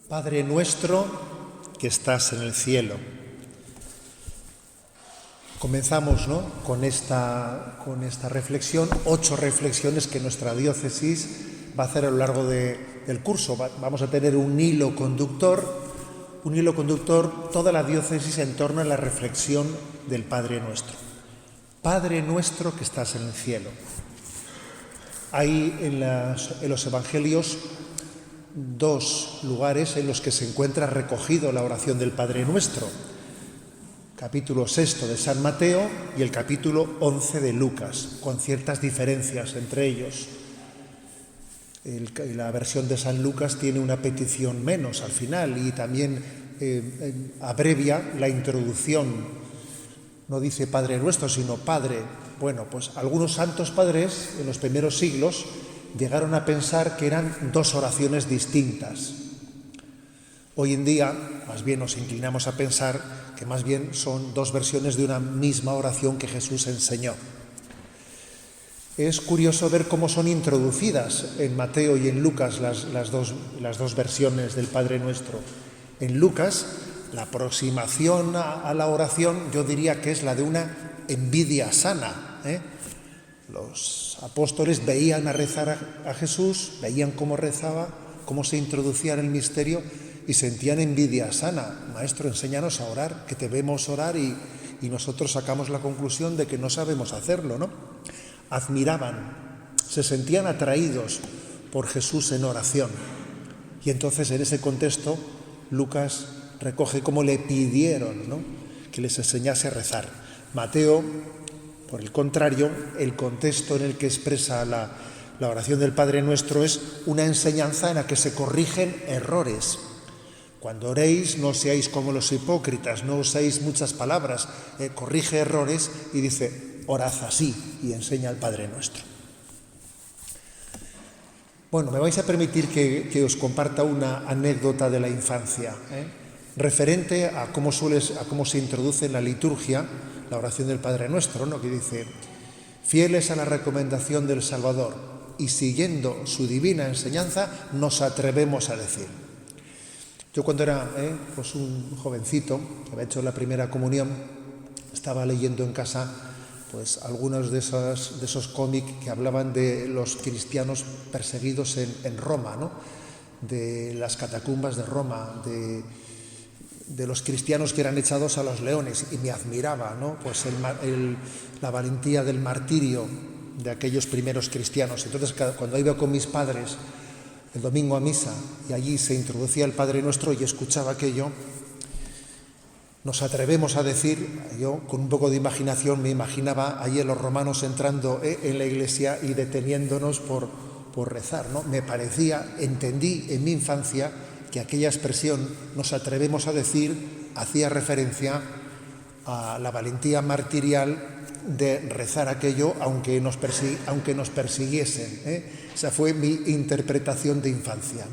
Padre nuestro que estás en el cielo. Comenzamos, con esta reflexión, 8 reflexiones que nuestra diócesis va a hacer a lo largo del curso. Vamos a tener un hilo conductor, toda la diócesis en torno a la reflexión del Padre nuestro. Padre nuestro que estás en el cielo. Hay en los evangelios 2 lugares en los que se encuentra recogido la oración del Padre Nuestro. Capítulo 6 de San Mateo y el capítulo 11 de Lucas, con ciertas diferencias entre ellos. La versión de San Lucas tiene una petición menos al final y también abrevia la introducción. No dice Padre Nuestro, sino Padre. Bueno, pues algunos santos padres en los primeros siglos llegaron a pensar que eran 2 oraciones distintas. Hoy en día, más bien nos inclinamos a pensar que más bien son 2 versiones de una misma oración que Jesús enseñó. Es curioso ver cómo son introducidas en Mateo y en Lucas las dos versiones del Padre Nuestro. En Lucas, la aproximación a la oración yo diría que es la de una envidia sana, Los apóstoles veían a rezar a Jesús, veían cómo rezaba, cómo se introducía en el misterio y sentían envidia sana. Maestro, enséñanos a orar, que te vemos orar y nosotros sacamos la conclusión de que no sabemos hacerlo, ¿no? Admiraban, se sentían atraídos por Jesús en oración. Y entonces en ese contexto Lucas recoge cómo le pidieron, que les enseñase a rezar. Mateo, por el contrario, el contexto en el que expresa la oración del Padre Nuestro es una enseñanza en la que se corrigen errores. Cuando oréis, no seáis como los hipócritas, no uséis muchas palabras, corrige errores y dice, orad así, y enseña al Padre Nuestro. Bueno, me vais a permitir que os comparta una anécdota de la infancia, referente a cómo se introduce en la liturgia la oración del Padre Nuestro, que dice, fieles a la recomendación del Salvador y siguiendo su divina enseñanza, nos atrevemos a decir. Yo cuando era un jovencito, que había hecho la primera comunión, estaba leyendo en casa algunos de esos cómics que hablaban de los cristianos perseguidos en Roma, de las catacumbas de Roma, de los cristianos que eran echados a los leones, y me admiraba, la valentía del martirio de aquellos primeros cristianos. Entonces, cuando iba con mis padres el domingo a misa y allí se introducía el Padre Nuestro y escuchaba aquello, nos atrevemos a decir, yo con un poco de imaginación me imaginaba allí a los romanos entrando en la iglesia y deteniéndonos por rezar, Me parecía, entendí en mi infancia que aquella expresión, nos atrevemos a decir, hacía referencia a la valentía martirial de rezar aquello aunque nos persiguiesen. Esa fue mi interpretación de infancia,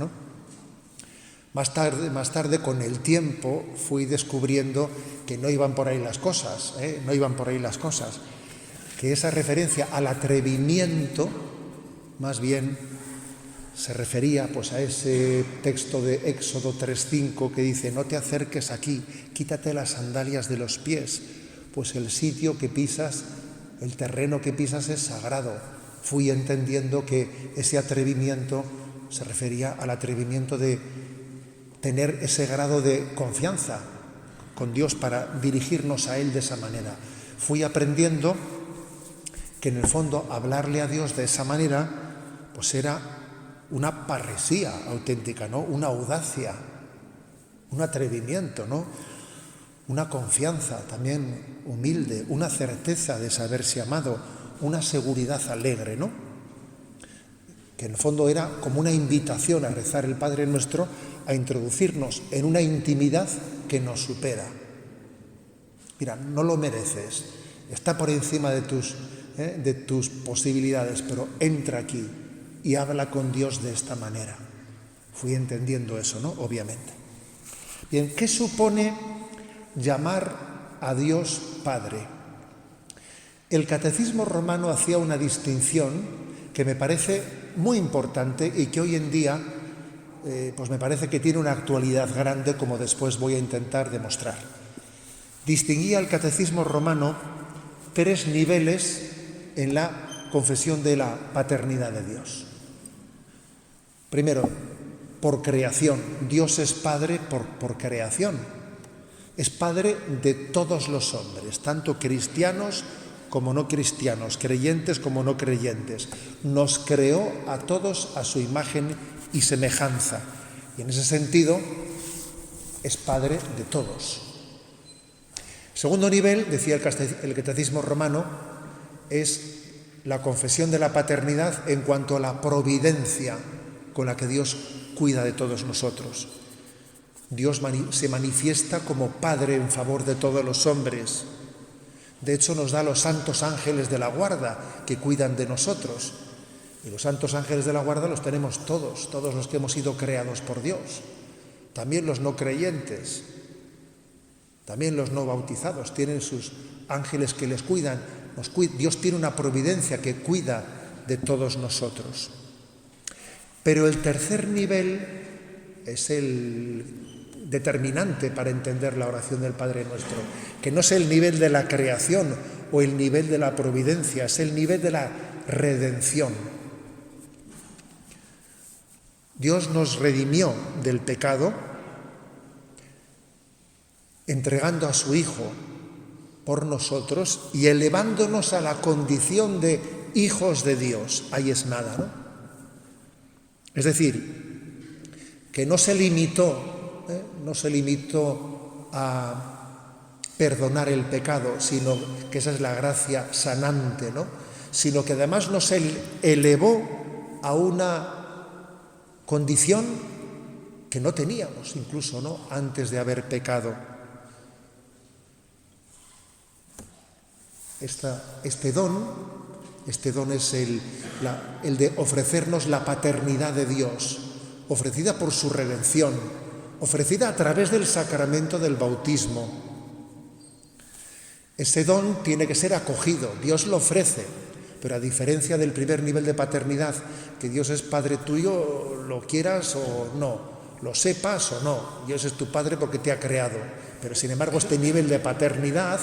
Más tarde, con el tiempo, fui descubriendo que no iban por ahí las cosas, que esa referencia al atrevimiento, más bien, se refería a ese texto de Éxodo 3:5 que dice, no te acerques aquí, quítate las sandalias de los pies, pues el sitio que pisas, el terreno que pisas es sagrado. Fui entendiendo que ese atrevimiento se refería al atrevimiento de tener ese grado de confianza con Dios para dirigirnos a Él de esa manera. Fui aprendiendo que en el fondo hablarle a Dios de esa manera era una parresía auténtica, una audacia, un atrevimiento, una confianza también humilde, una certeza de saberse amado, una seguridad alegre, que en el fondo era como una invitación a rezar el Padre Nuestro, a introducirnos en una intimidad que nos supera. Mira, no lo mereces, está por encima de tus posibilidades, pero entra aquí y habla con Dios de esta manera. Fui entendiendo eso, obviamente. Bien, ¿qué supone llamar a Dios Padre? El Catecismo Romano hacía una distinción que me parece muy importante y que hoy en día pues me parece que tiene una actualidad grande, como después voy a intentar demostrar. Distinguía el Catecismo Romano 3 niveles en la confesión de la paternidad de Dios. Primero, por creación. Dios es Padre por creación. Es Padre de todos los hombres, tanto cristianos como no cristianos, creyentes como no creyentes. Nos creó a todos a su imagen y semejanza. Y en ese sentido, es Padre de todos. Segundo nivel, decía el Catecismo Romano, es la confesión de la paternidad en cuanto a la providencia con la que Dios cuida de todos nosotros. Dios se manifiesta como Padre en favor de todos los hombres. De hecho, nos da los santos ángeles de la guarda que cuidan de nosotros. Y los santos ángeles de la guarda los tenemos todos los que hemos sido creados por Dios. También los no creyentes, también los no bautizados tienen sus ángeles que les cuidan. Dios tiene una providencia que cuida de todos nosotros. Pero el tercer nivel es el determinante para entender la oración del Padre Nuestro, que no es el nivel de la creación o el nivel de la providencia, es el nivel de la redención. Dios nos redimió del pecado entregando a su Hijo por nosotros y elevándonos a la condición de hijos de Dios. Ahí es nada, ¿no? Es decir, que no se limitó a perdonar el pecado, sino que esa es la gracia sanante, ¿no? Sino que además nos elevó a una condición que no teníamos, incluso, ¿no?, antes de haber pecado. Este don es el de ofrecernos la paternidad de Dios, ofrecida por su redención, ofrecida a través del sacramento del bautismo. Ese don tiene que ser acogido, Dios lo ofrece, pero a diferencia del primer nivel de paternidad, que Dios es Padre tuyo, lo quieras o no, lo sepas o no, Dios es tu Padre porque te ha creado, pero sin embargo este nivel de paternidad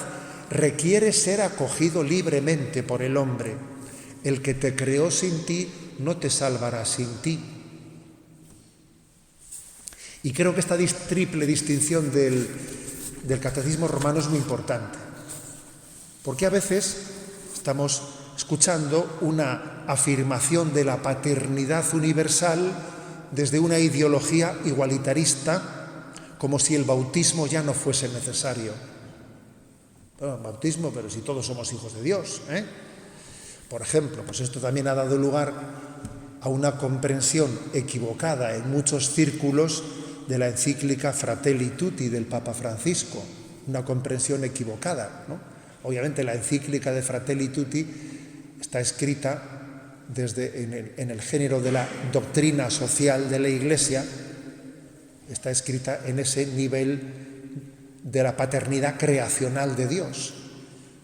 requiere ser acogido libremente por el hombre. El que te creó sin ti no te salvará sin ti. Y creo que esta triple distinción del Catecismo Romano es muy importante, porque a veces estamos escuchando una afirmación de la paternidad universal desde una ideología igualitarista, como si el bautismo ya no fuese necesario. Bueno, bautismo, pero si todos somos hijos de Dios, ¿eh? Por ejemplo, pues esto también ha dado lugar a una comprensión equivocada en muchos círculos de la encíclica Fratelli Tutti del Papa Francisco, una comprensión equivocada, ¿no? Obviamente la encíclica de Fratelli Tutti está escrita en el género de la doctrina social de la Iglesia, está escrita en ese nivel de la paternidad creacional de Dios,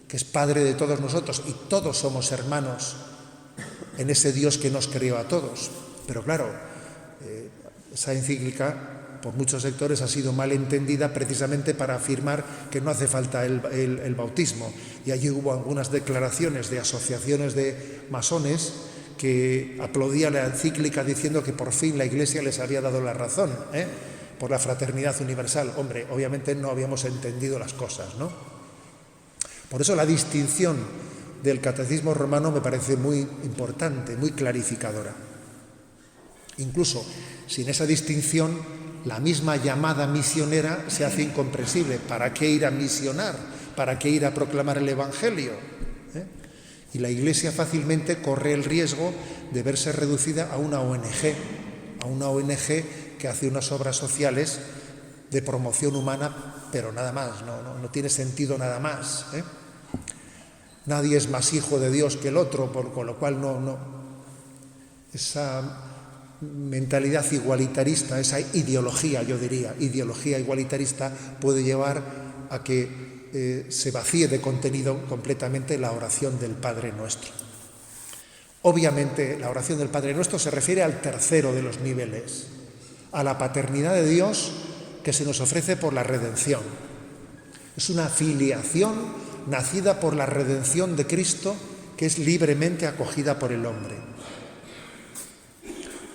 que es Padre de todos nosotros y todos somos hermanos en ese Dios que nos creó a todos. Pero claro, esa encíclica por muchos sectores ha sido mal entendida precisamente para afirmar que no hace falta el bautismo. Y allí hubo algunas declaraciones de asociaciones de masones que aplaudían la encíclica diciendo que por fin la Iglesia les había dado la razón, por la fraternidad universal. Hombre, obviamente no habíamos entendido las cosas, ¿no? Por eso la distinción del Catecismo Romano me parece muy importante, muy clarificadora. Incluso sin esa distinción, la misma llamada misionera se hace incomprensible. ¿Para qué ir a misionar? ¿Para qué ir a proclamar el Evangelio? Y la Iglesia fácilmente corre el riesgo de verse reducida a una ONG que hace unas obras sociales de promoción humana, pero nada más, no tiene sentido nada más. Nadie es más hijo de Dios que el otro, con lo cual esa mentalidad igualitarista, esa ideología, yo diría, ideología igualitarista, puede llevar a que se vacíe de contenido completamente la oración del Padre Nuestro. Obviamente, la oración del Padre Nuestro se refiere al tercero de los niveles, a la paternidad de Dios que se nos ofrece por la redención. Es una filiación nacida por la redención de Cristo que es libremente acogida por el hombre.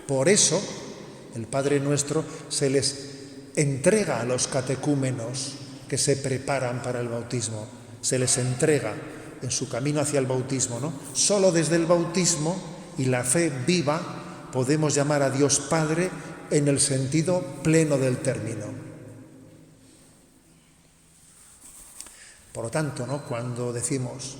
Por eso, el Padre Nuestro se les entrega a los catecúmenos que se preparan para el bautismo. Se les entrega en su camino hacia el bautismo, ¿no? Solo desde el bautismo y la fe viva podemos llamar a Dios Padre en el sentido pleno del término. Por lo tanto, ¿no?, cuando decimos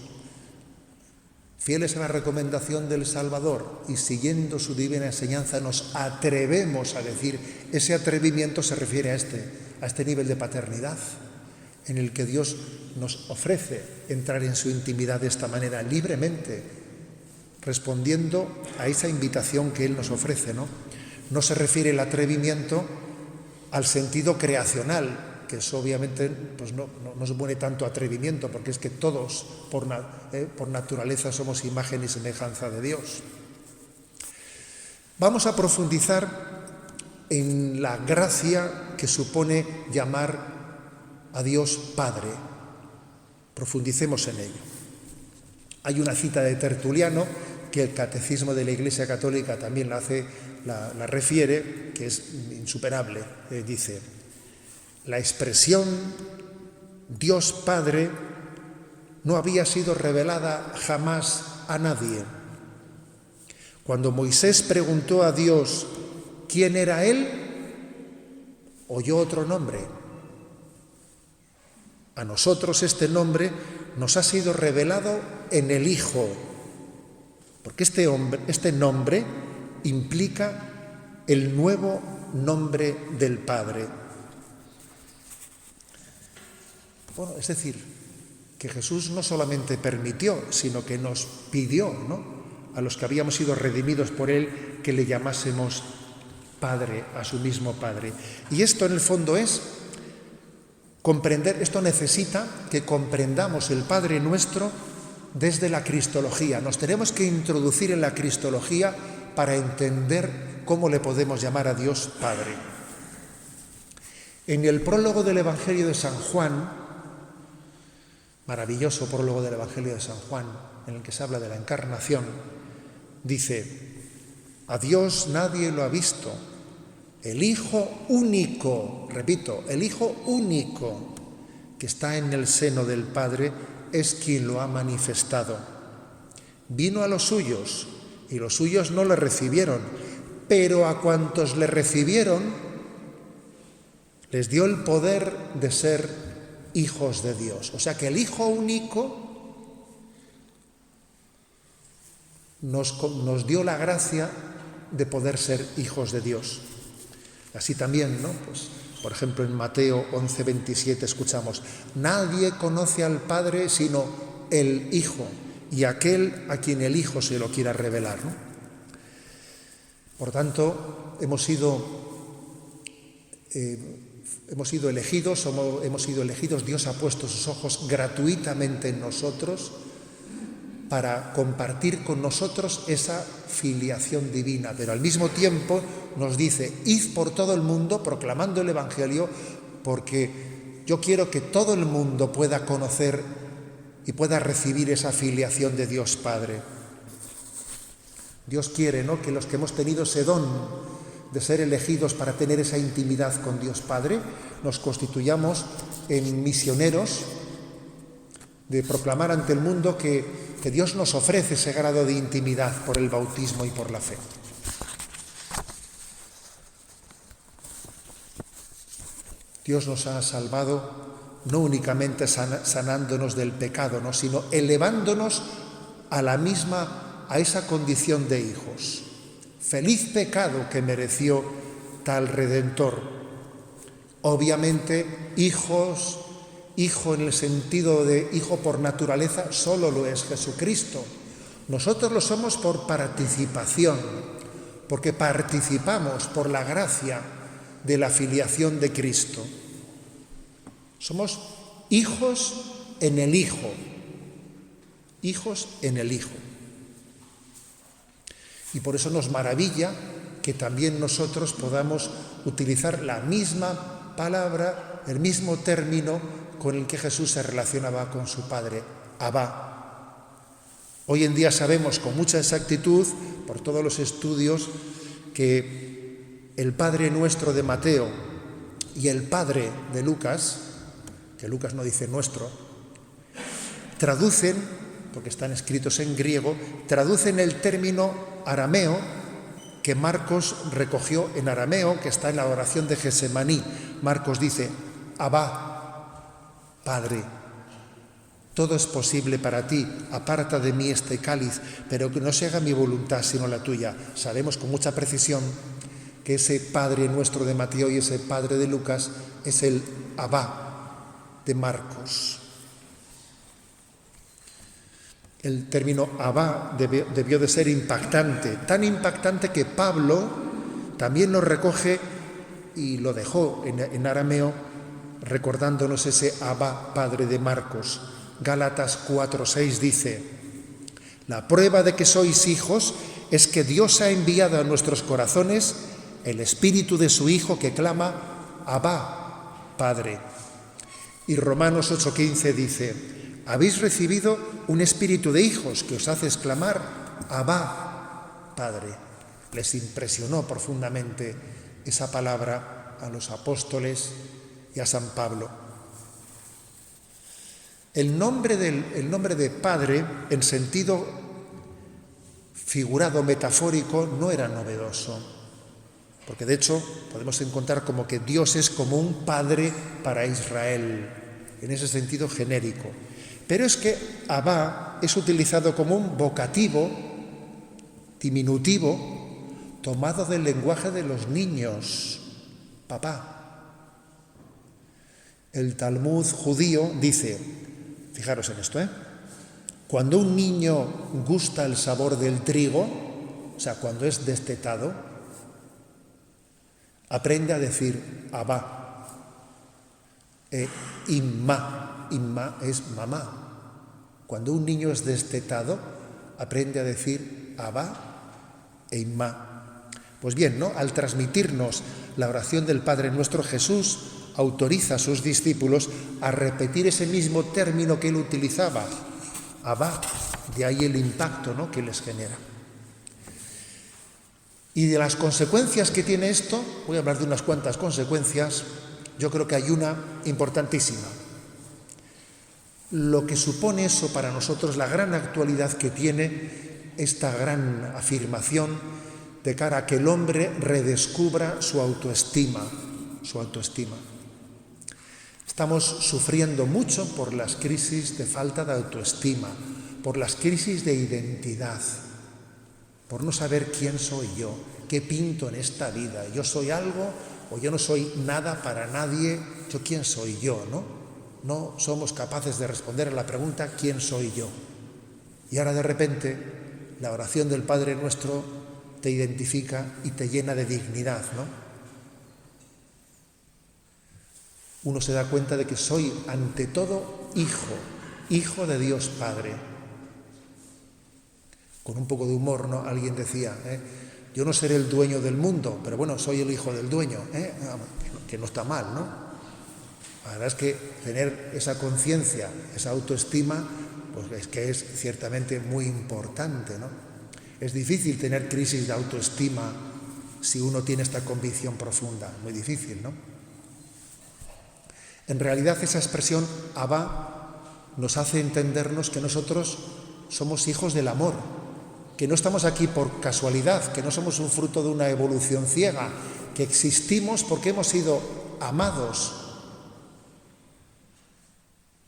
fieles a la recomendación del Salvador y siguiendo su divina enseñanza nos atrevemos a decir, ese atrevimiento se refiere a este nivel de paternidad en el que Dios nos ofrece entrar en su intimidad de esta manera, libremente, respondiendo a esa invitación que Él nos ofrece, ¿no? No se refiere el atrevimiento al sentido creacional, que eso obviamente pues no supone tanto atrevimiento, porque es que todos por naturaleza somos imagen y semejanza de Dios. Vamos a profundizar en la gracia que supone llamar a Dios Padre. Profundicemos en ello. Hay una cita de Tertuliano que el Catecismo de la Iglesia Católica también la refiere, que es insuperable. Dice: la expresión Dios Padre no había sido revelada jamás a nadie. Cuando Moisés preguntó a Dios quién era Él, oyó otro nombre. A nosotros este nombre nos ha sido revelado en el Hijo, porque este nombre implica el nuevo nombre del Padre. Bueno, es decir, que Jesús no solamente permitió, sino que nos pidió, ¿no?, a los que habíamos sido redimidos por Él, que le llamásemos Padre, a su mismo Padre. Y esto en el fondo es comprender, esto necesita que comprendamos el Padre Nuestro desde la cristología. Nos tenemos que introducir en la cristología para entender cómo le podemos llamar a Dios Padre. En el prólogo del Evangelio de San Juan, maravilloso prólogo del Evangelio de San Juan, en el que se habla de la encarnación, dice: a Dios nadie lo ha visto. El Hijo único, repito, el Hijo único que está en el seno del Padre es quien lo ha manifestado. Vino a los suyos y los suyos no le recibieron, pero a cuantos le recibieron les dio el poder de ser hijos de Dios. O sea que el Hijo único nos dio la gracia de poder ser hijos de Dios. Así también, ¿no? Pues, por ejemplo, en Mateo 11:27 escuchamos: nadie conoce al Padre sino el Hijo y aquel a quien el Hijo se lo quiera revelar, ¿no? Por tanto, hemos sido elegidos, Dios ha puesto sus ojos gratuitamente en nosotros para compartir con nosotros esa filiación divina, pero al mismo tiempo nos dice: id por todo el mundo proclamando el Evangelio, porque yo quiero que todo el mundo pueda conocer y pueda recibir esa filiación de Dios Padre. Dios quiere, ¿no?, que los que hemos tenido ese don de ser elegidos para tener esa intimidad con Dios Padre, nos constituyamos en misioneros de proclamar ante el mundo que Dios nos ofrece ese grado de intimidad por el bautismo y por la fe. Dios nos ha salvado no únicamente sanándonos del pecado, ¿no?, sino elevándonos a esa condición de hijos. Feliz pecado que mereció tal Redentor. Obviamente, hijo en el sentido de hijo por naturaleza, solo lo es Jesucristo. Nosotros lo somos por participación, porque participamos por la gracia de la filiación de Cristo. Somos hijos en el Hijo. Hijos en el Hijo. Y por eso nos maravilla que también nosotros podamos utilizar la misma palabra, el mismo término con el que Jesús se relacionaba con su Padre, Abba. Hoy en día sabemos con mucha exactitud, por todos los estudios, que el Padre Nuestro de Mateo y el Padre de Lucas, que Lucas no dice nuestro, traducen, porque están escritos en griego, traducen el término arameo que Marcos recogió en arameo, que está en la oración de Gesemaní. Marcos dice, Abba, Padre, todo es posible para ti, aparta de mí este cáliz, pero que no se haga mi voluntad sino la tuya. Sabemos con mucha precisión que ese Padre Nuestro de Mateo y ese Padre de Lucas es el Abba de Marcos. El término Abba debió de ser impactante, tan impactante que Pablo también lo recoge y lo dejó en arameo, recordándonos ese Abba, Padre de Marcos. Gálatas 4:6 dice, la prueba de que sois hijos es que Dios ha enviado a nuestros corazones el espíritu de su Hijo que clama, Abba, Padre. Y Romanos 8:15 dice, habéis recibido un espíritu de hijos que os hace exclamar, Abba, Padre. Les impresionó profundamente esa palabra a los apóstoles y a San Pablo. El nombre de Padre, en sentido figurado, metafórico, no era novedoso. Porque de hecho podemos encontrar como que Dios es como un Padre para Israel, en ese sentido genérico. Pero es que Abba es utilizado como un vocativo, diminutivo, tomado del lenguaje de los niños, papá. El Talmud judío dice, fijaros en esto, cuando un niño gusta el sabor del trigo, o sea, cuando es destetado, aprende a decir Abba. Imma es mamá. Cuando un niño es destetado, aprende a decir Abba e Imma. Pues bien, ¿no? Al transmitirnos la oración del Padre Nuestro, Jesús autoriza a sus discípulos a repetir ese mismo término que él utilizaba, Abba. De ahí el impacto, ¿no?, que les genera. Y de las consecuencias que tiene esto, voy a hablar de unas cuantas consecuencias. Yo creo que hay una importantísima. Lo que supone eso para nosotros, la gran actualidad que tiene esta gran afirmación de cara a que el hombre redescubra su autoestima. Estamos sufriendo mucho por las crisis de falta de autoestima, por las crisis de identidad, por no saber quién soy yo, qué pinto en esta vida, yo soy algo o yo no soy nada para nadie, yo quién soy yo, ¿no? No somos capaces de responder a la pregunta ¿quién soy yo? Y ahora de repente la oración del Padre Nuestro te identifica y te llena de dignidad, ¿no? Uno se da cuenta de que soy ante todo hijo de Dios Padre. Con un poco de humor, ¿no? Alguien decía, yo no seré el dueño del mundo, pero bueno, soy el hijo del dueño, que no está mal, ¿no? La verdad es que tener esa conciencia, esa autoestima, pues es que es ciertamente muy importante, ¿no? Es difícil tener crisis de autoestima si uno tiene esta convicción profunda, muy difícil, ¿no? En realidad esa expresión Abba nos hace entendernos que nosotros somos hijos del amor, que no estamos aquí por casualidad, que no somos un fruto de una evolución ciega, que existimos porque hemos sido amados.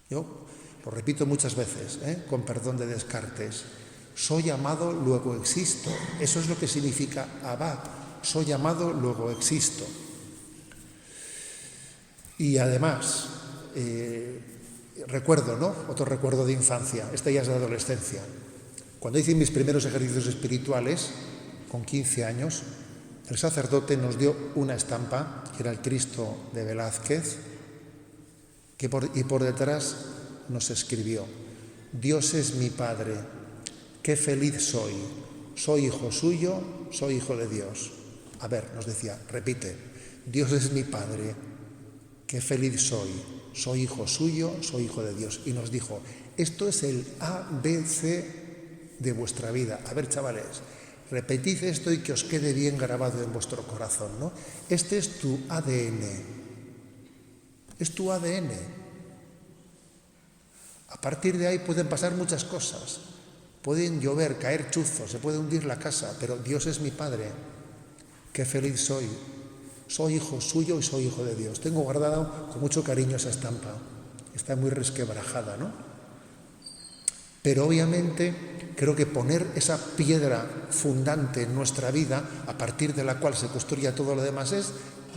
Yo lo repito muchas veces, con perdón de Descartes, soy amado, luego existo. Eso es lo que significa Abba, soy amado, luego existo. Y además, recuerdo, ¿no? Otro recuerdo de infancia, este ya es de adolescencia. Cuando hice mis primeros ejercicios espirituales, con 15 años, el sacerdote nos dio una estampa, que era el Cristo de Velázquez, y por detrás nos escribió, Dios es mi Padre, qué feliz soy hijo suyo, soy hijo de Dios. A ver, nos decía, repite, Dios es mi Padre, qué feliz soy hijo suyo, soy hijo de Dios. Y nos dijo, esto es el ABC de vuestra vida. A ver, chavales, repetid esto y que os quede bien grabado en vuestro corazón, ¿no? Este es tu ADN. Es tu ADN. A partir de ahí pueden pasar muchas cosas. Pueden llover, caer chuzos, se puede hundir la casa, pero Dios es mi Padre. Qué feliz soy. Soy hijo suyo y soy hijo de Dios. Tengo guardado con mucho cariño esa estampa. Está muy resquebrajada, ¿no? Pero obviamente creo que poner esa piedra fundante en nuestra vida, a partir de la cual se construya todo lo demás, es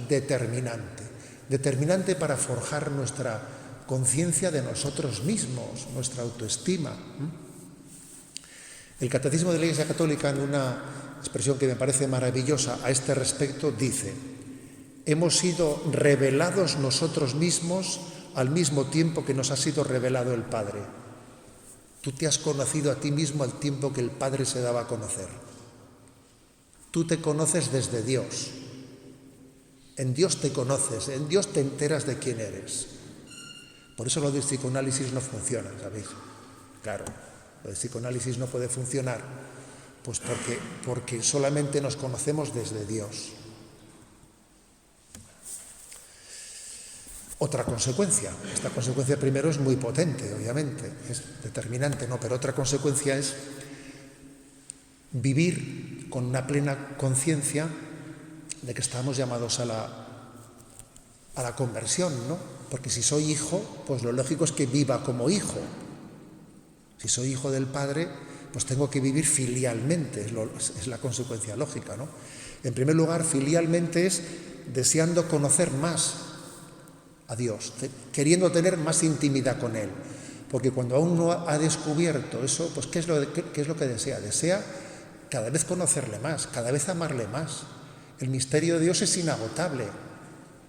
determinante. Determinante para forjar nuestra conciencia de nosotros mismos, nuestra autoestima. El Catecismo de la Iglesia Católica, en una expresión que me parece maravillosa a este respecto, dice: hemos sido revelados nosotros mismos al mismo tiempo que nos ha sido revelado el Padre. Tú te has conocido a ti mismo al tiempo que el Padre se daba a conocer. Tú te conoces desde Dios. En Dios te conoces, en Dios te enteras de quién eres. Por eso lo del psicoanálisis no funciona, ¿sabéis? Claro, lo del psicoanálisis no puede funcionar, pues porque solamente nos conocemos desde Dios. Otra consecuencia, esta consecuencia primero es muy potente, obviamente, es determinante, ¿no? Pero otra consecuencia es vivir con una plena conciencia de que estamos llamados a la conversión, ¿no? Porque si soy hijo, pues lo lógico es que viva como hijo. Si soy hijo del Padre, pues tengo que vivir filialmente, es la consecuencia lógica, ¿no? En primer lugar, filialmente es deseando conocer más a Dios, queriendo tener más intimidad con Él. Porque cuando aún no ha descubierto eso, pues ¿qué es lo que desea? Desea cada vez conocerle más, cada vez amarle más. El misterio de Dios es inagotable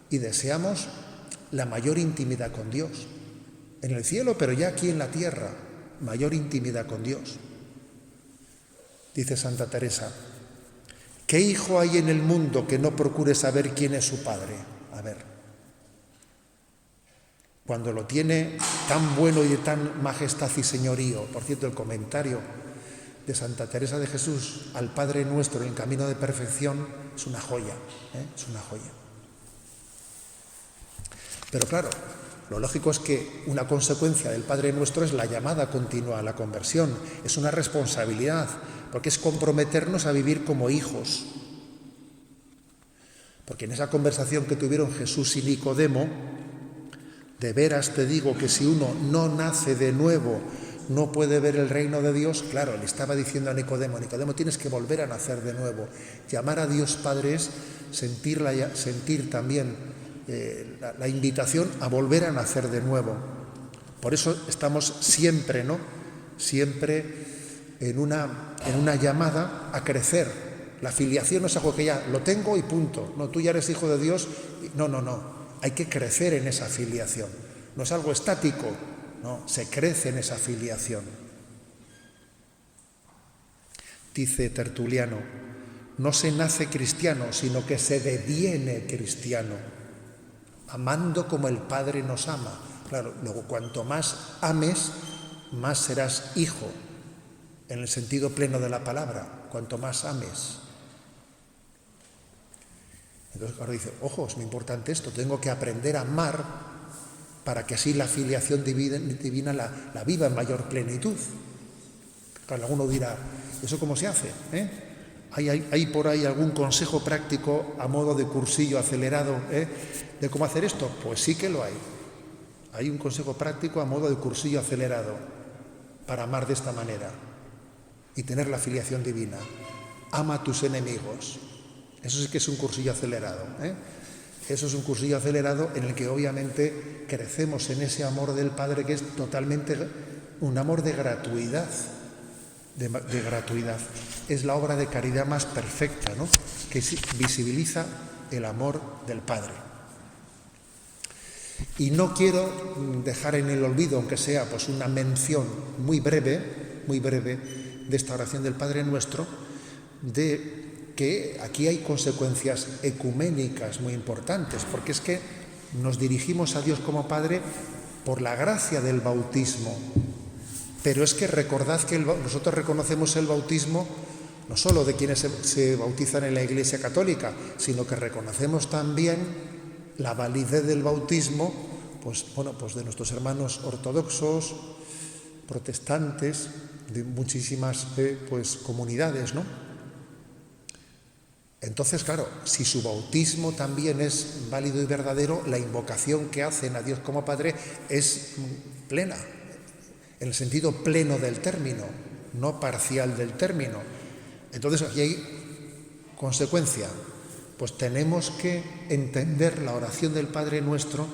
y deseamos la mayor intimidad con Dios. En el cielo, pero ya aquí en la tierra, mayor intimidad con Dios. Dice Santa Teresa: ¿qué hijo hay en el mundo que no procure saber quién es su padre? A ver, cuando lo tiene tan bueno y de tan majestad y señorío. Por cierto, el comentario de Santa Teresa de Jesús al Padre Nuestro en el camino de perfección es una joya, es una joya. Pero claro, lo lógico es que una consecuencia del Padre Nuestro es la llamada continua a la conversión. Es una responsabilidad, porque es comprometernos a vivir como hijos. Porque en esa conversación que tuvieron Jesús y Nicodemo, de veras te digo que si uno no nace de nuevo, no puede ver el reino de Dios. Claro, le estaba diciendo a Nicodemo, tienes que volver a nacer de nuevo. Llamar a Dios Padre es sentir también la invitación a volver a nacer de nuevo. Por eso estamos siempre, ¿no? Siempre en una llamada a crecer. La filiación no es algo que ya lo tengo y punto. No, tú ya eres hijo de Dios. No. Hay que crecer en esa filiación. No es algo estático, no, se crece en esa filiación. Dice Tertuliano: no se nace cristiano, sino que se deviene cristiano, amando como el Padre nos ama. Claro, luego cuanto más ames, más serás hijo, en el sentido pleno de la palabra, cuanto más ames. Entonces, ahora dice, ojo, es muy importante esto, tengo que aprender a amar para que así la filiación divina la viva en mayor plenitud. Claro, alguno dirá, ¿eso cómo se hace? ¿Hay por ahí algún consejo práctico a modo de cursillo acelerado de cómo hacer esto? Pues sí que lo hay. Hay un consejo práctico a modo de cursillo acelerado para amar de esta manera y tener la filiación divina. Ama a tus enemigos. Eso sí que es un cursillo acelerado. Eso es un cursillo acelerado en el que obviamente crecemos en ese amor del Padre, que es totalmente un amor de gratuidad. De gratuidad. Es la obra de caridad más perfecta, ¿no? Que visibiliza el amor del Padre. Y no quiero dejar en el olvido, aunque sea pues una mención muy breve de esta oración del Padre Nuestro, de que aquí hay consecuencias ecuménicas muy importantes, porque es que nos dirigimos a Dios como Padre por la gracia del bautismo. Pero es que recordad que nosotros reconocemos el bautismo no solo de quienes se bautizan en la Iglesia Católica, sino que reconocemos también la validez del bautismo, pues de nuestros hermanos ortodoxos, protestantes, de muchísimas comunidades, ¿no? Entonces, claro, si su bautismo también es válido y verdadero, la invocación que hacen a Dios como Padre es plena, en el sentido pleno del término, no parcial del término. Entonces, aquí hay consecuencia. Pues tenemos que entender la oración del Padre Nuestro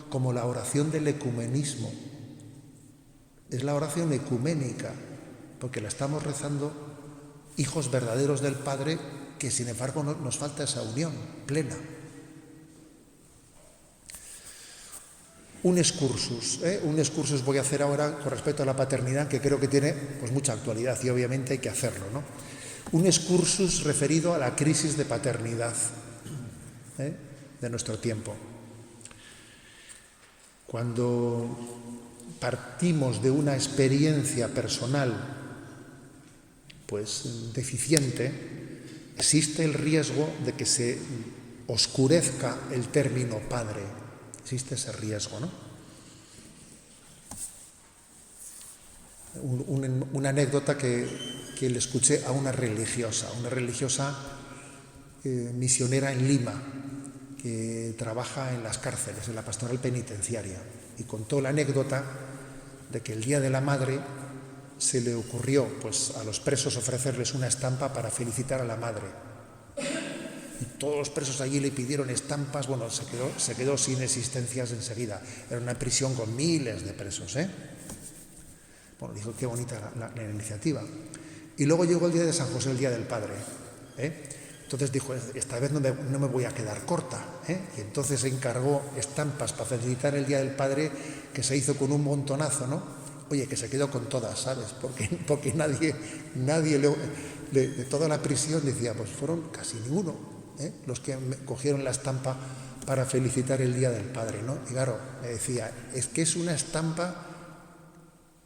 como la oración del ecumenismo. Es la oración ecuménica, porque la estamos rezando hijos verdaderos del Padre, que sin embargo nos falta esa unión plena. Un excursus voy a hacer ahora con respecto a la paternidad, que creo que tiene mucha actualidad y obviamente hay que hacerlo, ¿no? Un excursus referido a la crisis de paternidad de nuestro tiempo. Cuando partimos de una experiencia personal deficiente, existe el riesgo de que se oscurezca el término padre. Existe ese riesgo, ¿no? Una anécdota que le escuché a una religiosa misionera en Lima, que trabaja en las cárceles, en la pastoral penitenciaria, y contó la anécdota de que el Día de la Madre se le ocurrió a los presos ofrecerles una estampa para felicitar a la madre. Y todos los presos allí le pidieron estampas, se quedó sin existencias enseguida. Era una prisión con miles de presos, dijo, qué bonita la iniciativa. Y luego llegó el día de San José, el Día del Padre, Entonces dijo, esta vez no me voy a quedar corta, Y entonces se encargó estampas para felicitar el Día del Padre, que se hizo con un montonazo, ¿no? Oye, que se quedó con todas, ¿sabes? Porque nadie de toda la prisión decía, fueron casi ninguno, los que cogieron la estampa para felicitar el Día del Padre, ¿no? Y claro, me decía, es que es una estampa,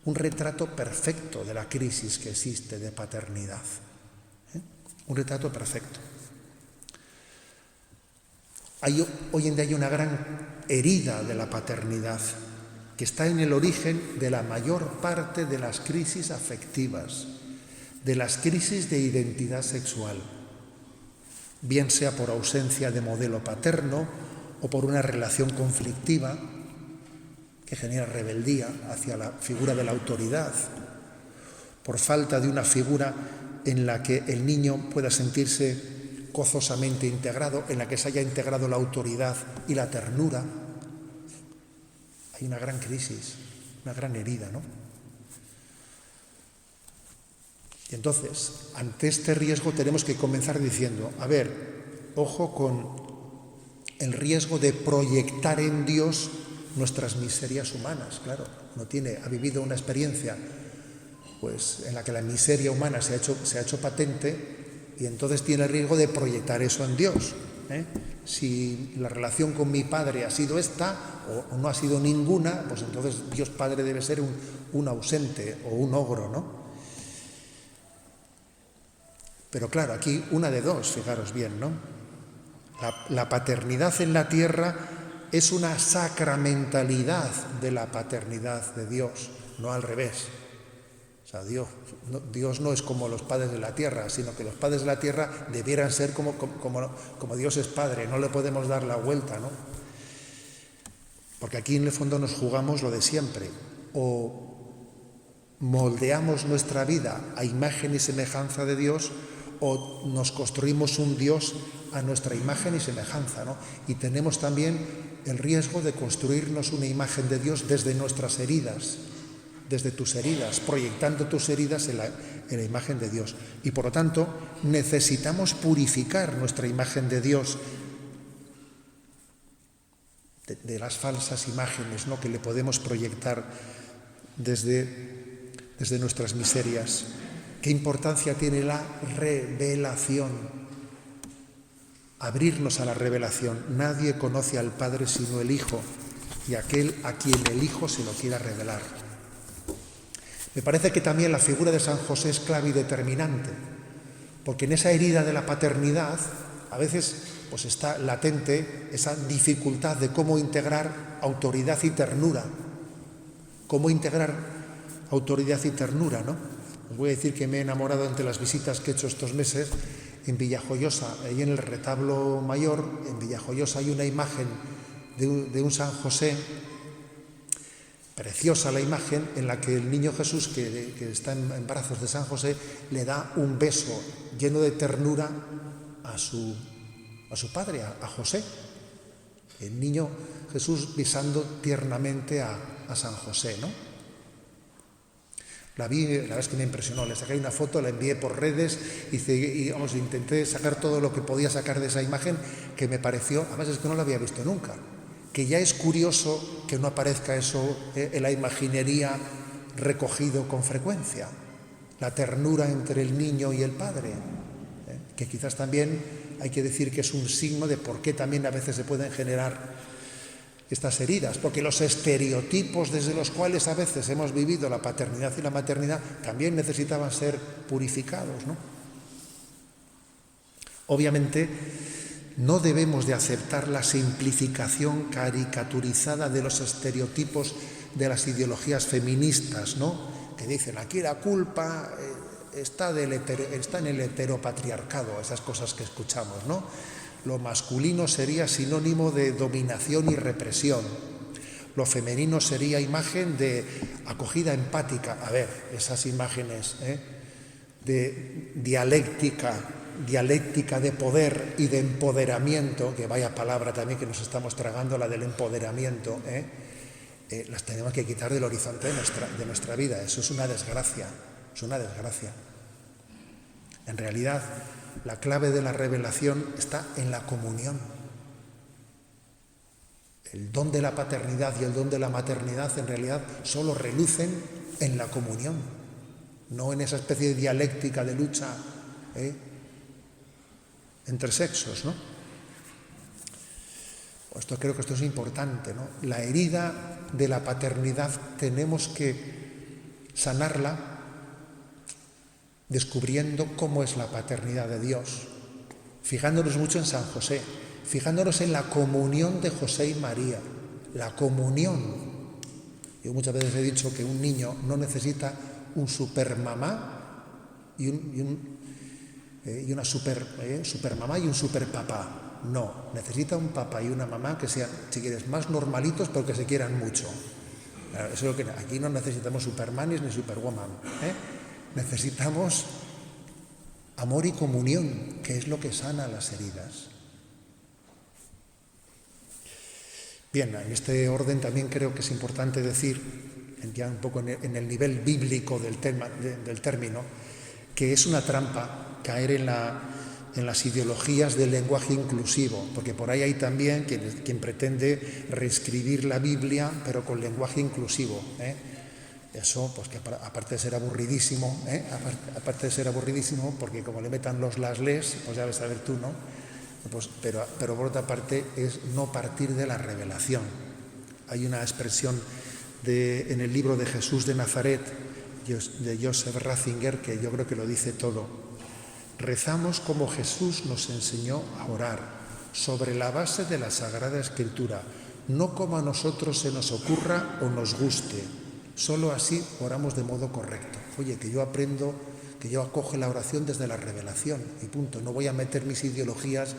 un retrato perfecto de la crisis que existe de paternidad. Un retrato perfecto. Hoy en día hay una gran herida de la paternidad, que está en el origen de la mayor parte de las crisis afectivas, de las crisis de identidad sexual, bien sea por ausencia de modelo paterno o por una relación conflictiva que genera rebeldía hacia la figura de la autoridad, por falta de una figura en la que el niño pueda sentirse gozosamente integrado, en la que se haya integrado la autoridad y la ternura. Hay una gran crisis, una gran herida, ¿no? Y entonces, ante este riesgo tenemos que comenzar diciendo, a ver, ojo con el riesgo de proyectar en Dios nuestras miserias humanas. Claro, ha vivido una experiencia en la que la miseria humana se ha hecho patente, y entonces tiene el riesgo de proyectar eso en Dios. Si la relación con mi padre ha sido esta o no ha sido ninguna, pues entonces Dios Padre debe ser un ausente o un ogro, ¿no? Pero claro, aquí una de dos, fijaros bien, ¿no? La paternidad en la tierra es una sacramentalidad de la paternidad de Dios, no al revés. O sea, Dios no es como los padres de la tierra, sino que los padres de la tierra debieran ser como Dios es Padre, no le podemos dar la vuelta, ¿no? Porque aquí en el fondo nos jugamos lo de siempre, o moldeamos nuestra vida a imagen y semejanza de Dios, o nos construimos un Dios a nuestra imagen y semejanza, ¿no? Y tenemos también el riesgo de construirnos una imagen de Dios desde nuestras heridas, desde tus heridas, proyectando tus heridas en la imagen de Dios. Y por lo tanto, necesitamos purificar nuestra imagen de Dios de las falsas imágenes, ¿no?, que le podemos proyectar desde nuestras miserias. ¿Qué importancia tiene la revelación? abrirnos a la revelación. Nadie conoce al Padre sino el Hijo, y aquel a quien el Hijo se lo quiera revelar. Me parece que también la figura de San José es clave y determinante, porque en esa herida de la paternidad a veces pues está latente esa dificultad de cómo integrar autoridad y ternura. ¿Cómo integrar autoridad y ternura, no? Os voy a decir que me he enamorado entre las visitas que he hecho estos meses en Villajoyosa. Ahí en el retablo mayor, en Villajoyosa, hay una imagen de un San José, preciosa la imagen, en la que el niño Jesús, que está en brazos de San José, le da un beso lleno de ternura a su padre, a José. El niño Jesús besando tiernamente a San José, ¿no? La vi, la verdad es que me impresionó. Le saqué una foto, la envié por redes intenté sacar todo lo que podía sacar de esa imagen, que me pareció, además es que no la había visto nunca, que ya es curioso que no aparezca eso en la imaginería recogido con frecuencia. La ternura entre el niño y el padre, que quizás también hay que decir que es un signo de por qué también a veces se pueden generar estas heridas, porque los estereotipos desde los cuales a veces hemos vivido la paternidad y la maternidad también necesitaban ser purificados, ¿no? Obviamente no debemos de aceptar la simplificación caricaturizada de los estereotipos de las ideologías feministas, ¿no? Que dicen aquí la culpa está en el heteropatriarcado, esas cosas que escuchamos, ¿no? Lo masculino sería sinónimo de dominación y represión. Lo femenino sería imagen de acogida empática. A ver, esas imágenes de dialéctica de poder y de empoderamiento, que vaya palabra también que nos estamos tragando, la del empoderamiento, las tenemos que quitar del horizonte de nuestra vida. Eso es una desgracia, es una desgracia. En realidad, la clave de la revelación está en la comunión. El don de la paternidad y el don de la maternidad en realidad solo relucen en la comunión, no en esa especie de dialéctica de lucha entre sexos, ¿no? Creo que esto es importante, ¿no? La herida de la paternidad tenemos que sanarla descubriendo cómo es la paternidad de Dios, fijándonos mucho en San José, fijándonos en la comunión de José y María, la comunión. Yo muchas veces he dicho que un niño no necesita un supermamá y una supermamá y un superpapá. No, necesita un papá y una mamá que sean, si quieres, más normalitos, pero que se quieran mucho. Claro, eso es lo que aquí no necesitamos supermanes ni superwoman, Necesitamos amor y comunión, que es lo que sana las heridas. Bien, en este orden también creo que es importante decir, ya un poco en el nivel bíblico del término, que es una trampa caer en las ideologías del lenguaje inclusivo, porque por ahí hay también quien pretende reescribir la Biblia, pero con lenguaje inclusivo, Eso, pues que aparte de ser aburridísimo, porque como le metan las les, pues ya ves a ver tú, ¿no? Pues, pero por otra parte es no partir de la revelación. Hay una expresión en el libro de Jesús de Nazaret, de Joseph Ratzinger, que yo creo que lo dice todo. Rezamos como Jesús nos enseñó a orar, sobre la base de la Sagrada Escritura, no como a nosotros se nos ocurra o nos guste. Solo así oramos de modo correcto. Oye, que yo aprendo, que yo acojo la oración desde la revelación y punto. No voy a meter mis ideologías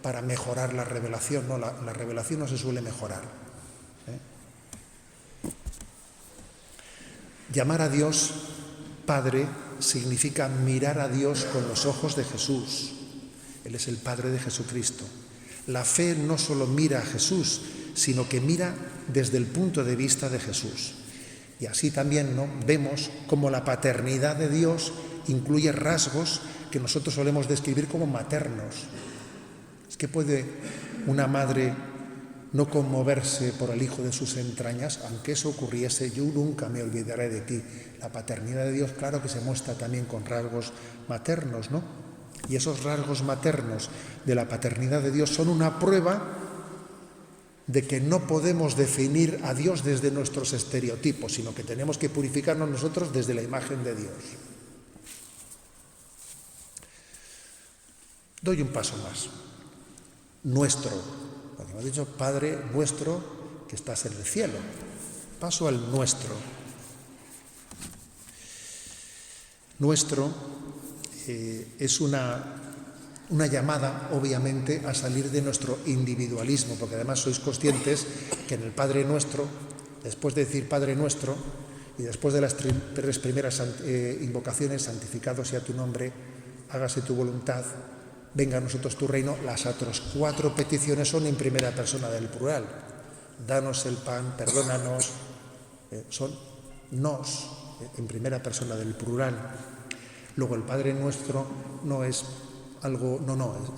para mejorar la revelación. No, la revelación no se suele mejorar. Llamar a Dios Padre significa mirar a Dios con los ojos de Jesús. Él es el Padre de Jesucristo. La fe no solo mira a Jesús, sino que mira desde el punto de vista de Jesús. Y así también, ¿no?, vemos cómo la paternidad de Dios incluye rasgos que nosotros solemos describir como maternos. Es que puede una madre no conmoverse por el hijo de sus entrañas, aunque eso ocurriese, yo nunca me olvidaré de ti. La paternidad de Dios, claro que se muestra también con rasgos maternos, ¿no? Y esos rasgos maternos de la paternidad de Dios son una prueba de que no podemos definir a Dios desde nuestros estereotipos, sino que tenemos que purificarnos nosotros desde la imagen de Dios. Doy un paso más. Nuestro, cuando hemos dicho Padre nuestro que estás en el cielo. Paso al nuestro. Nuestro es una llamada, obviamente, a salir de nuestro individualismo, porque además sois conscientes que en el Padre Nuestro, después de decir Padre Nuestro, y después de las tres primeras invocaciones, santificado sea tu nombre, hágase tu voluntad, venga a nosotros tu reino, las otras 4 peticiones son en primera persona del plural. Danos el pan, perdónanos, son nos, en primera persona del plural. Luego el Padre Nuestro no es algo,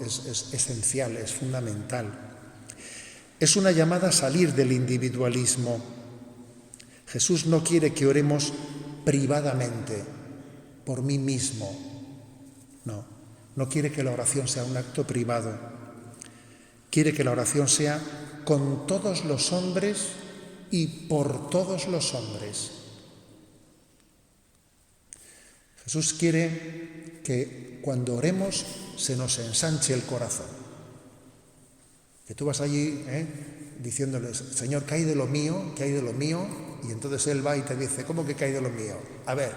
es esencial, es fundamental. Es una llamada a salir del individualismo. Jesús no quiere que oremos privadamente, por mí mismo. No quiere que la oración sea un acto privado. Quiere que la oración sea con todos los hombres y por todos los hombres. Jesús quiere que cuando oremos se nos ensanche el corazón. Que tú vas allí diciéndoles, Señor, ¿qué hay de lo mío? ¿Qué hay de lo mío? Y entonces Él va y te dice, ¿cómo que qué hay de lo mío? A ver,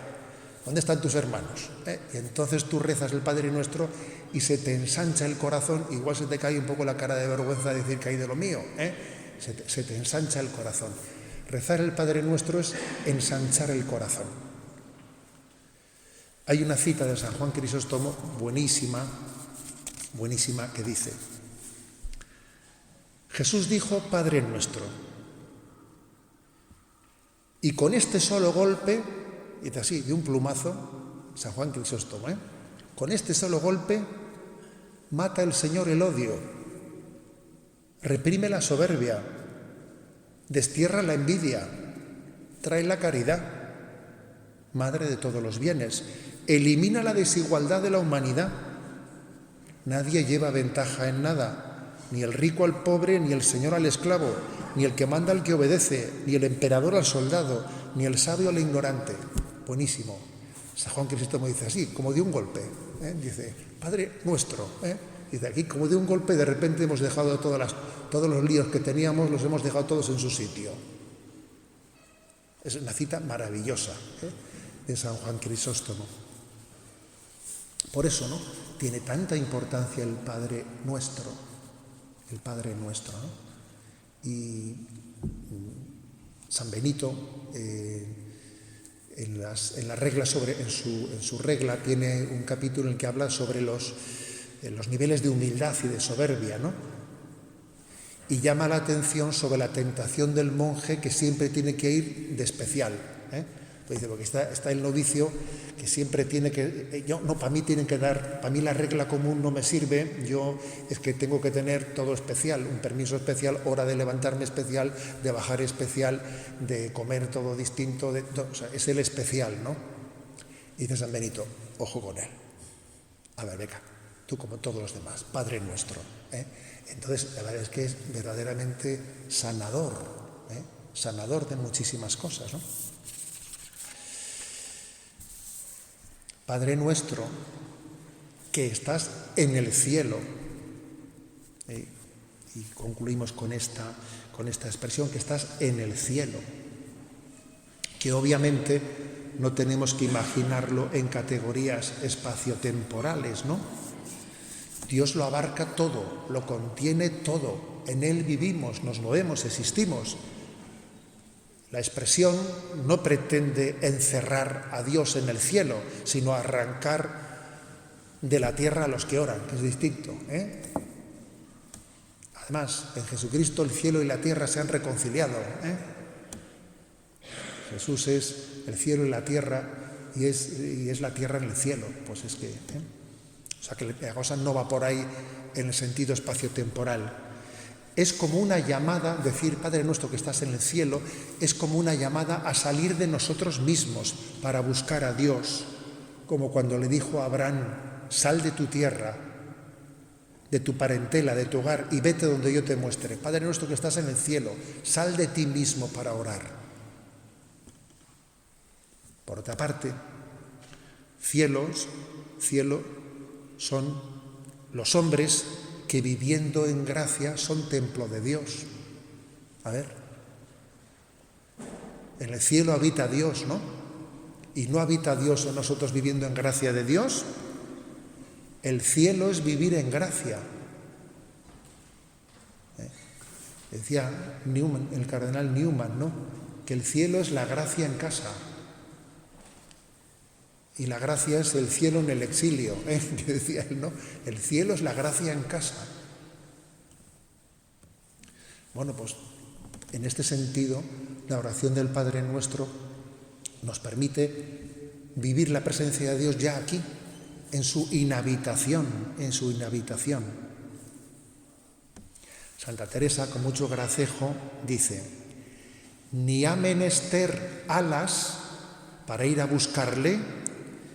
¿dónde están tus hermanos? Y entonces tú rezas el Padre Nuestro y se te ensancha el corazón, igual se te cae un poco la cara de vergüenza de decir que hay de lo mío. Se te ensancha el corazón. Rezar el Padre Nuestro es ensanchar el corazón. Hay una cita de San Juan Crisóstomo buenísima, que dice: Jesús dijo Padre Nuestro, y con este solo golpe, y dice así, de un plumazo, San Juan Crisóstomo, con este solo golpe mata el Señor el odio, reprime la soberbia, destierra la envidia, trae la caridad, madre de todos los bienes, elimina la desigualdad de la humanidad. Nadie lleva ventaja en nada, ni el rico al pobre, ni el señor al esclavo, ni el que manda al que obedece, ni el emperador al soldado, ni el sabio al ignorante. Buenísimo. San Juan Crisóstomo dice así, como de un golpe. Dice, Padre Nuestro. Dice aquí, como de un golpe, de repente hemos dejado todos los líos que teníamos, los hemos dejado todos en su sitio. Es una cita maravillosa de San Juan Crisóstomo. Por eso, ¿no?, tiene tanta importancia el Padre Nuestro. El Padre Nuestro, ¿no? Y San Benito, en la regla en su regla, tiene un capítulo en el que habla sobre los niveles de humildad y de soberbia, ¿no? Y llama la atención sobre la tentación del monje que siempre tiene que ir de especial. Pues dice, porque está el novicio que siempre tiene que... para mí la regla común no me sirve, yo es que tengo que tener todo especial, un permiso especial, hora de levantarme especial, de bajar especial, de comer todo distinto, o sea, es el especial, ¿no? Y dice San Benito, ojo con él. A ver, venga, tú como todos los demás, Padre Nuestro. Entonces, la verdad es que es verdaderamente sanador, sanador de muchísimas cosas, ¿no? Padre Nuestro, que estás en el cielo. Y concluimos con esta expresión, que estás en el cielo. Que obviamente no tenemos que imaginarlo en categorías espaciotemporales, ¿no? Dios lo abarca todo, lo contiene todo. En Él vivimos, nos movemos, existimos. La expresión no pretende encerrar a Dios en el cielo, sino arrancar de la tierra a los que oran, que es distinto. Además, en Jesucristo el cielo y la tierra se han reconciliado. Jesús es el cielo y la tierra y es la tierra en el cielo. Pues es que... O sea, que la cosa no va por ahí en el sentido espaciotemporal. Es como una llamada, decir Padre Nuestro que estás en el cielo, es como una llamada a salir de nosotros mismos para buscar a Dios. Como cuando le dijo a Abraham, sal de tu tierra, de tu parentela, de tu hogar, y vete donde yo te muestre. Padre nuestro que estás en el cielo, sal de ti mismo para orar. Por otra parte, cielo son los hombres que viviendo en gracia son templo de Dios. A ver, en el cielo habita Dios, ¿no? Y no habita Dios en nosotros viviendo en gracia de Dios. El cielo es vivir en gracia. Decía Newman, el cardenal Newman, ¿no? Que el cielo es la gracia en casa. Y la gracia es el cielo en el exilio, que decía él, ¿no? El cielo es la gracia en casa. Bueno, pues en este sentido, la oración del Padre Nuestro nos permite vivir la presencia de Dios ya aquí, en su inhabitación, Santa Teresa, con mucho gracejo, dice: ni ha menester alas para ir a buscarle,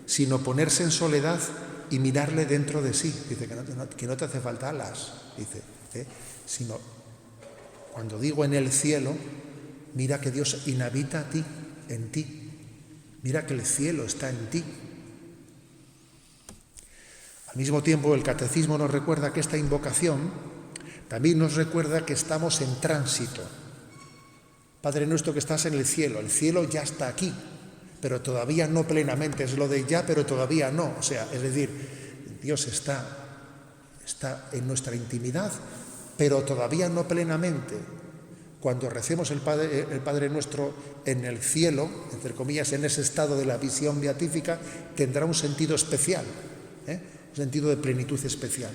sino ponerse en soledad y mirarle dentro de sí. Dice que no te hace falta alas, dice, sino cuando digo en el cielo, mira que Dios inhabita a ti, en ti. Mira que el cielo está en ti. Al mismo tiempo, el Catecismo nos recuerda que esta invocación también nos recuerda que estamos en tránsito. Padre nuestro que estás en el cielo ya está aquí, pero todavía no plenamente. Es lo de ya, pero todavía no. O sea, es decir, Dios está en nuestra intimidad, pero todavía no plenamente. Cuando recemos el Padre Nuestro en el cielo, entre comillas, en ese estado de la visión beatífica, tendrá un sentido especial, un sentido de plenitud especial.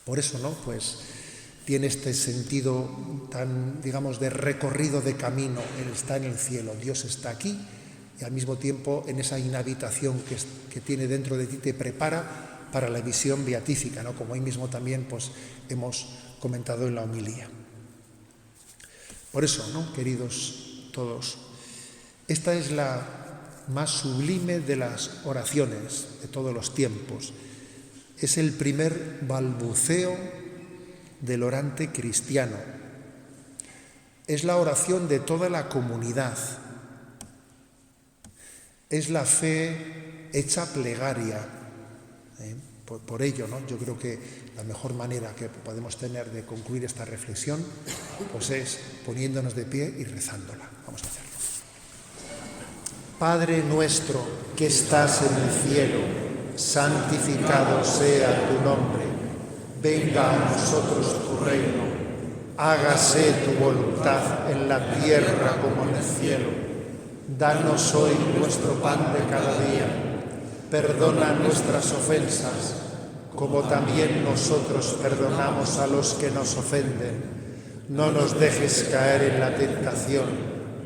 Por eso, ¿no? Pues tiene este sentido tan, digamos, de recorrido de camino. Él está en el cielo, Dios está aquí, y al mismo tiempo en esa inhabitación que tiene dentro de ti te prepara para la visión beatífica, ¿no? Como ahí mismo también pues, hemos comentado en la homilía. Por eso, ¿no, queridos todos? Esta es la más sublime de las oraciones de todos los tiempos. Es el primer balbuceo del orante cristiano. Es la oración de toda la comunidad. Es la fe hecha plegaria. Por ello, ¿no? Yo creo que la mejor manera que podemos tener de concluir esta reflexión pues es poniéndonos de pie y rezándola. Vamos a hacerlo. Padre nuestro que estás en el cielo, santificado sea tu nombre. Venga a nosotros tu reino. Hágase tu voluntad en la tierra como en el cielo. Danos hoy nuestro pan de cada día. Perdona nuestras ofensas, como también nosotros perdonamos a los que nos ofenden. No nos dejes caer en la tentación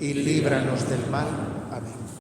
y líbranos del mal. Amén.